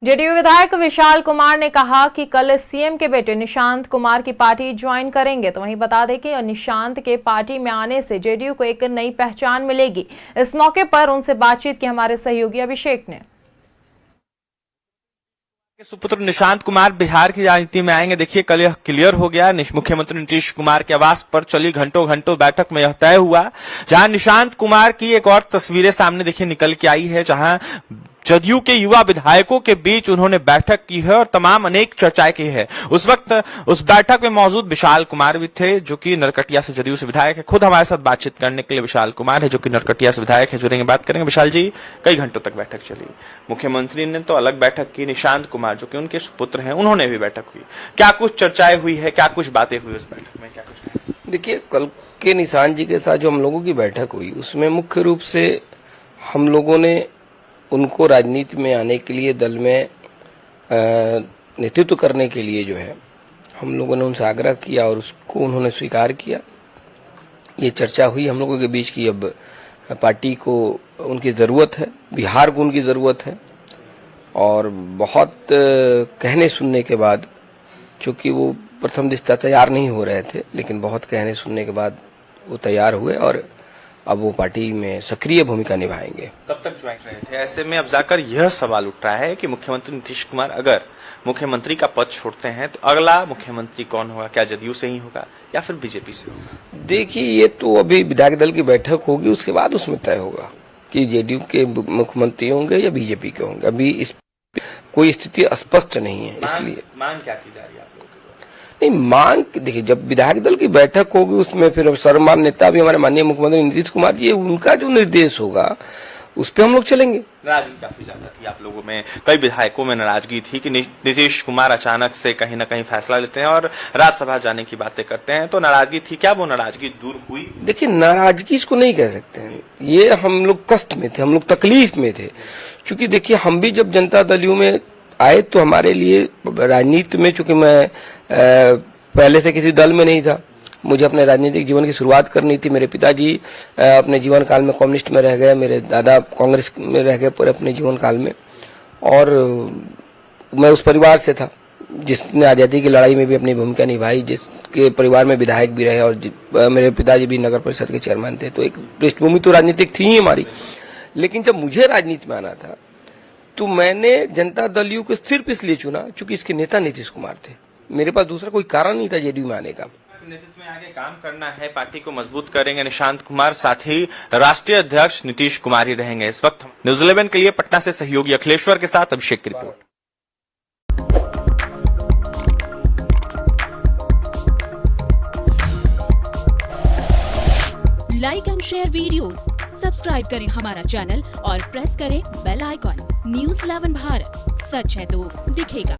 JDU विधायक विशाल कुमार ने कहा कि कल सीएम के बेटे निशांत कुमार की पार्टी ज्वाइन करेंगे। तो वहीं बता दें कि निशांत के पार्टी में आने से जेडीयू को एक नई पहचान मिलेगी। इस मौके पर उनसे बातचीत की हमारे सहयोगी अभिषेक ने। सुपुत्र निशांत कुमार बिहार की राजनीति में आएंगे। देखिए, कल यह क्लियर हो गया। मुख्यमंत्री नीतीश कुमार के आवास पर चली घंटों बैठक में यह तय हुआ, जहां निशांत कुमार की एक और तस्वीरें सामने देखिए निकल के आई है, जहां जदयू के युवा विधायकों के बीच उन्होंने बैठक की है और तमाम अनेक चर्चाएं की है। उस वक्त उस बैठक में मौजूद विशाल कुमार भी थे, जो कि नरकटिया से जदयू से विधायक है। खुद हमारे साथ बातचीत करने के लिए विशाल कुमार है, जो कि नरकटिया से विधायक है, जुड़ेंगे, बात करेंगे। विशाल जी, कई घंटों तक बैठक चली। मुख्यमंत्री ने तो अलग बैठक की, निशांत कुमार जो कि उनके सुपुत्र हैं उन्होंने भी बैठक हुई। क्या कुछ चर्चाएं हुई है, क्या कुछ बातें हुई उस बैठक में, क्या कुछ? देखिए, कल के निशांत जी के साथ जो हम लोगों की बैठक हुई, उसमें मुख्य रूप से हम लोगों ने उनको राजनीति में आने के लिए, दल में नेतृत्व करने के लिए जो है, हम लोगों ने उनसे आग्रह किया और उसको उन्होंने स्वीकार किया। ये चर्चा हुई हम लोगों के बीच की अब पार्टी को उनकी ज़रूरत है, बिहार को उनकी ज़रूरत है। और बहुत कहने सुनने के बाद, चूंकि वो प्रथम दृष्टया तैयार नहीं हो रहे थे, लेकिन बहुत कहने सुनने के बाद वो तैयार हुए और अब वो पार्टी में सक्रिय भूमिका निभाएंगे। कब तक ज्वाइन रहे थे? ऐसे में अब जाकर यह सवाल उठ रहा है कि मुख्यमंत्री नीतीश कुमार अगर मुख्यमंत्री का पद छोड़ते हैं तो अगला मुख्यमंत्री कौन होगा? क्या जदयू से ही होगा या फिर बीजेपी से होगा? देखिए, ये तो अभी विधायक दल की बैठक होगी, उसके बाद उसमें तय होगा कि जेडीयू के मुख्यमंत्री होंगे या बीजेपी के होंगे। अभी इस कोई स्थिति स्पष्ट नहीं है। इसलिए मांग क्या की जा रही है? नहीं, मांग देखिए, जब विधायक दल की बैठक होगी उसमें फिर सर्वमान्य नेता भी हमारे माननीय मुख्यमंत्री नीतीश कुमार जी, उनका जो निर्देश होगा उस पर हम लोग चलेंगे। नाराजगी काफी ज्यादा थी आप लोगों में, कई विधायकों में नाराजगी थी कि नीतीश कुमार अचानक से कहीं ना कहीं फैसला लेते हैं और राज्यसभा जाने की बातें करते हैं, तो नाराजगी थी। क्या वो नाराजगी दूर हुई? देखिए, नाराजगी इसको नहीं कह सकते हैं। ये हम लोग कष्ट में थे, हम लोग तकलीफ में थे। क्योंकि देखिए, हम भी जब जनता दल यू में आए तो हमारे लिए राजनीति में, चूंकि मैं पहले से किसी दल में नहीं था, मुझे अपने राजनीतिक जीवन की शुरुआत करनी थी। मेरे पिताजी अपने जीवन काल में कम्युनिस्ट में रह गए, मेरे दादा कांग्रेस में रह गए पूरे अपने जीवन काल में, और मैं उस परिवार से था जिसने आज़ादी की लड़ाई में भी अपनी भूमिका निभाई, जिसके परिवार में विधायक भी रहे और मेरे पिताजी भी नगर परिषद के चेयरमैन थे। तो एक पृष्ठभूमि तो राजनीतिक थी ही हमारी। लेकिन जब मुझे राजनीति में आना था तो मैंने जनता दल यू को सिर्फ इसलिए चुना क्योंकि इसके नेता नीतीश कुमार थे। मेरे पास दूसरा कोई कारण नहीं था जेडीयू में आने का। नेतृत्व में आगे काम करना है, पार्टी को मजबूत करेंगे निशांत कुमार, साथ ही राष्ट्रीय अध्यक्ष नीतीश कुमार ही रहेंगे। इस वक्त न्यूज 11 के लिए पटना से सहयोगी अखिलेश्वर के साथ अभिषेक की report. Like and share videos, subscribe करें हमारा चैनल और प्रेस करें बेल आइकॉन। न्यूज़ 11 भारत, सच है तो दिखेगा।